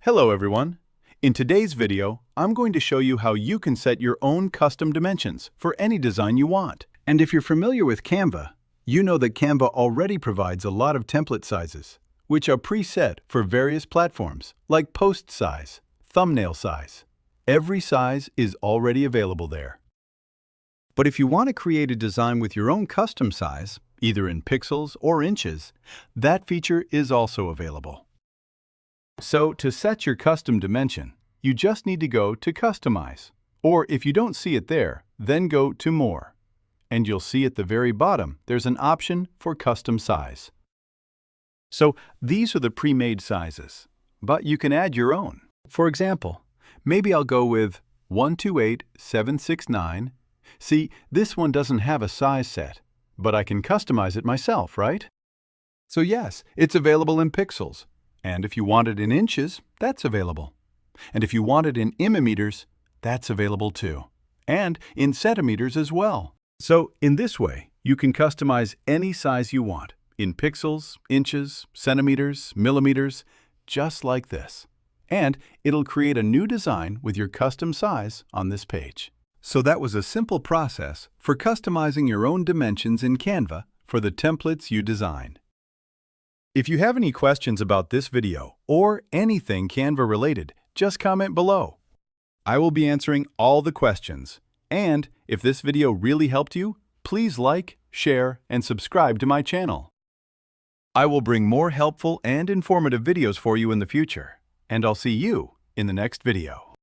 Hello everyone! In today's video, I'm going to show you how you can set your own custom dimensions for any design you want. And if you're familiar with Canva, you know that Canva already provides a lot of template sizes, which are preset for various platforms, like post size, thumbnail size. Every size is already available there. But if you want to create a design with your own custom size, either in pixels or inches, that feature is also available. So to set your custom dimension, you just need to go to Customize. Or if you don't see it there, then go to More. And you'll see at the very bottom there's an option for Custom Size. So these are the pre-made sizes, but you can add your own. For example, maybe I'll go with 128769. See, this one doesn't have a size set, but I can customize it myself, right? So yes, it's available in pixels. And if you want it in inches, that's available. And if you want it in millimeters, that's available too. And in centimeters as well. So in this way, you can customize any size you want, in pixels, inches, centimeters, millimeters, just like this. And it'll create a new design with your custom size on this page. So that was a simple process for customizing your own dimensions in Canva for the templates you design. If you have any questions about this video or anything Canva related, just comment below. I will be answering all the questions. And if this video really helped you, please like, share, and subscribe to my channel. I will bring more helpful and informative videos for you in the future, and I'll see you in the next video.